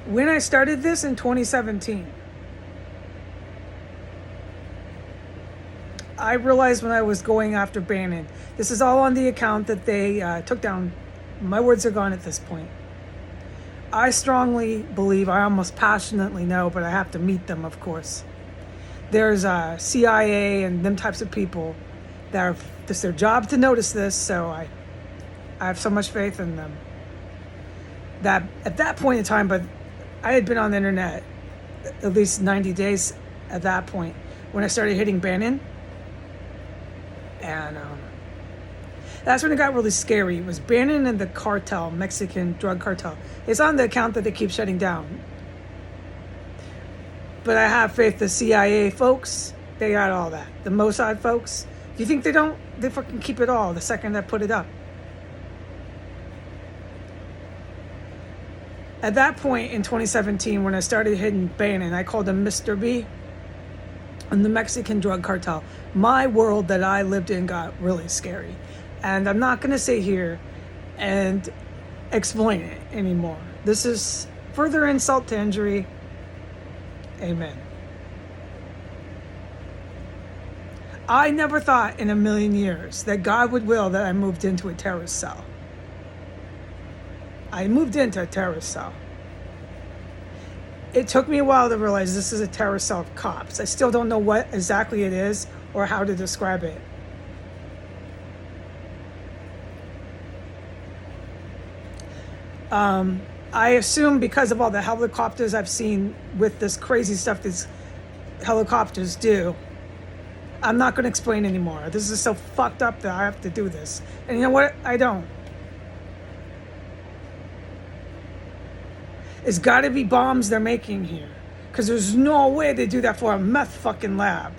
When I started this in 2017, I realized when I was going after Bannon, this is all on the account that they took down. My words are gone at this point. I strongly believe, I almost passionately know, but I have to meet them, of course. There's CIA and them types of people that are, it's their job to notice this, so I have so much faith in them. That at that point in time, but I had been on the internet at least 90 days at that point when I started hitting Bannon. And that's when it got really scary. It was Bannon and the cartel, Mexican drug cartel. It's on the account that they keep shutting down. But I have faith the CIA folks, they got all that. The Mossad folks, do you think they don't? They fucking keep it all the second I put it up. At that point in 2017, when I started hitting Bannon, I called him Mr. B and the Mexican drug cartel. My world that I lived in got really scary. And I'm not going to sit here and explain it anymore. This is further insult to injury. Amen. I never thought in a million years that God would will that I moved into a terrorist cell. I moved into a terrorist cell. It took me a while to realize this is a terrorist cell of cops. I still don't know what exactly it is or how to describe it. I assume because of all the helicopters I've seen with this crazy stuff these helicopters do, I'm not going to explain anymore. This is so fucked up that I have to do this. And you know what? I don't. It's got to be bombs they're making here. Because there's no way they do that for a meth fucking lab.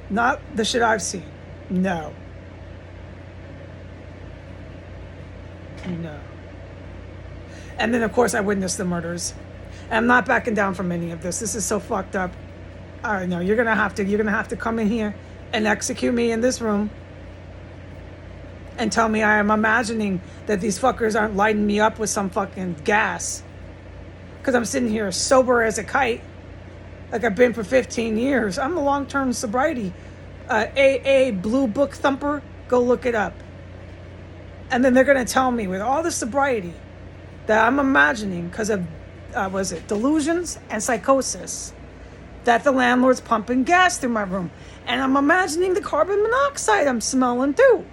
Not the shit I've seen. No. No. And then, of course, I witnessed the murders. And I'm not backing down from any of this. This is so fucked up. All right, no, you're gonna have to come in here and execute me in this room and tell me I am imagining that these fuckers aren't lighting me up with some fucking gas. Because I'm sitting here sober as a kite, like I've been for 15 years. I'm a long-term sobriety. AA Blue Book Thumper, go look it up. And then they're gonna tell me with all the sobriety that I'm imagining because of, delusions and psychosis, that the landlord's pumping gas through my room. And I'm imagining the carbon monoxide I'm smelling too,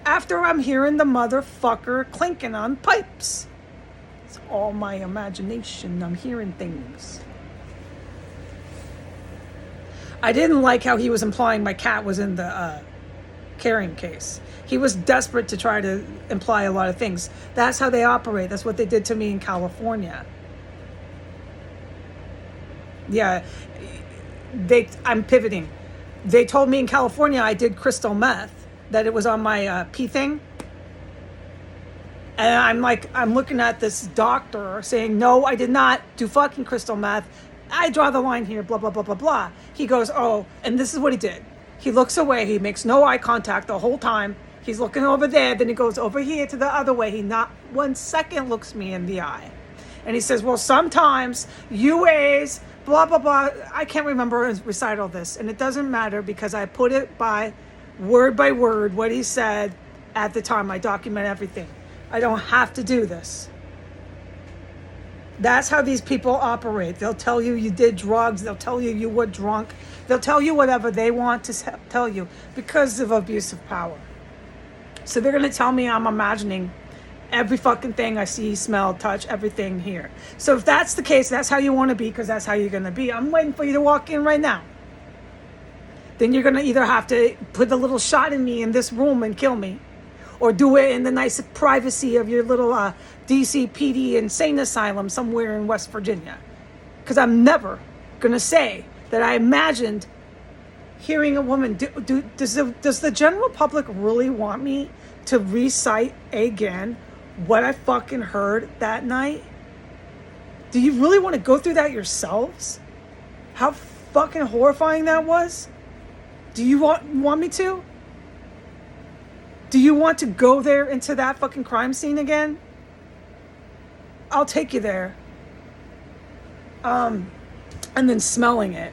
after I'm hearing the motherfucker clinking on pipes. It's all my imagination. I'm hearing things. I didn't like how he was implying my cat was in the carrying case. He was desperate to try to imply a lot of things. That's how they operate. That's what they did to me in California. Yeah, I'm pivoting. They told me in California I did crystal meth, that it was on my pee thing. And I'm looking at this doctor saying, no, I did not do fucking crystal meth. I draw the line here, blah, blah, blah, blah, blah. He goes, oh, and this is what he did. He looks away. He makes no eye contact the whole time. He's looking over there. Then he goes over here to the other way. He not 1 second looks me in the eye. And he says, well, sometimes UAs, blah, blah, blah. I can't remember his recital this. And it doesn't matter because I put it by word, what he said at the time. I document everything. I don't have to do this. That's how these people operate. They'll tell you you did drugs. They'll tell you you were drunk. They'll tell you whatever they want to tell you because of abuse of power. So they're going to tell me I'm imagining every fucking thing I see, smell, touch, everything here. So if that's the case, that's how you want to be because that's how you're going to be. I'm waiting for you to walk in right now. Then you're going to either have to put a little shot in me in this room and kill me, or do it in the nice privacy of your little DCPD insane asylum somewhere in West Virginia. Because I'm never going to say that I imagined hearing a woman. Does the general public really want me to recite again what I fucking heard that night? Do you really want to go through that yourselves? How fucking horrifying that was? Do you want me to? Do you want to go there into that fucking crime scene again? I'll take you there. and then smelling it.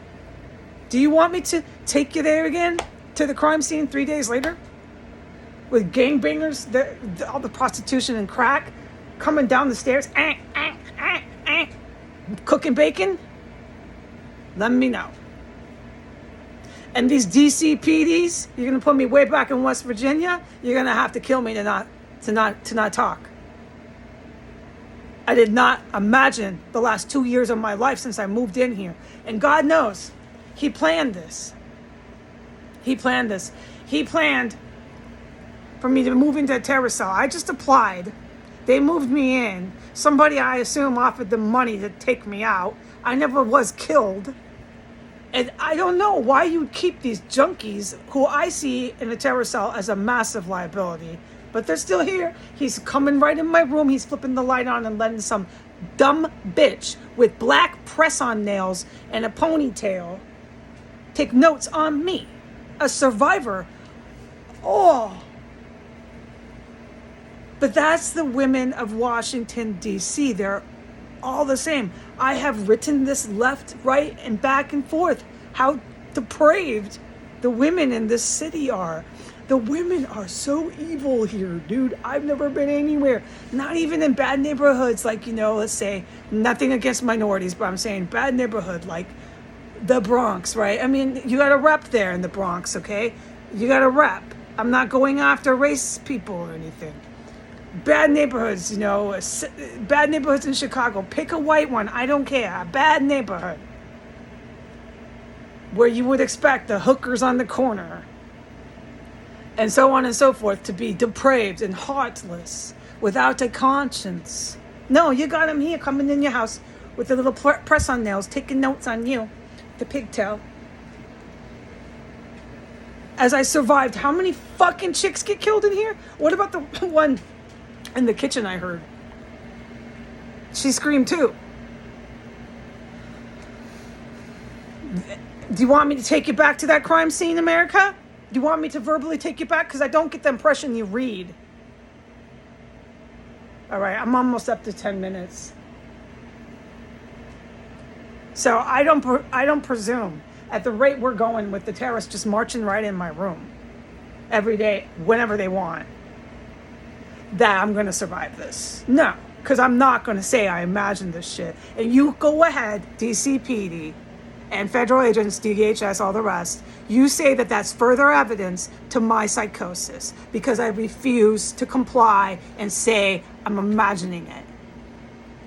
Do you want me to take you there again to the crime scene 3 days later? With gangbangers, all the prostitution and crack coming down the stairs, cooking bacon? Let me know. And these DCPDs, you're gonna put me way back in West Virginia. You're gonna have to kill me to not talk. I did not imagine the last 2 years of my life since I moved in here, and God knows, He planned this. He planned this. He planned for me to move into a terrorist cell. I just applied. They moved me in. Somebody, I assume, offered them money to take me out. I never was killed. And I don't know why you would keep these junkies who I see in a terror cell as a massive liability. But they're still here. He's coming right in my room. He's flipping the light on and letting some dumb bitch with black press-on nails and a ponytail take notes on me. A survivor. Oh. But that's the women of Washington, D.C. They're all the same. I have written this left, right, and back and forth. How depraved the women in this city are. The women are so evil here, dude. I've never been anywhere. Not even in bad neighborhoods like, let's say, nothing against minorities, but I'm saying bad neighborhood like the Bronx, right? I mean, you got a rep there in the Bronx, okay? You got a rep. I'm not going after race people or anything. Bad neighborhoods, bad neighborhoods in Chicago. Pick a white one. I don't care. A bad neighborhood. Where you would expect the hookers on the corner. And so on and so forth to be depraved and heartless. Without a conscience. No, you got them here coming in your house with the little press-on nails. Taking notes on you. The pigtail. As I survived, how many fucking chicks get killed in here? What about the one in the kitchen I heard? She screamed too. Do you want me to take you back to that crime scene, America? Do you want me to verbally take you back? Because I don't get the impression you read. All right, I'm almost up to 10 minutes. So I don't presume, at the rate we're going with the terrorists just marching right in my room every day, whenever they want, that I'm going to survive this. No, because I'm not going to say I imagined this shit. And you go ahead, DCPD, and federal agents, DHS, all the rest, you say that that's further evidence to my psychosis because I refuse to comply and say I'm imagining it.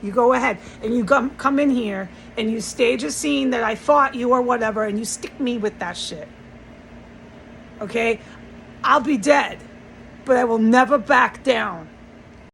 You go ahead and you come in here and you stage a scene that I fought you or whatever and you stick me with that shit. Okay? I'll be dead, but I will never back down.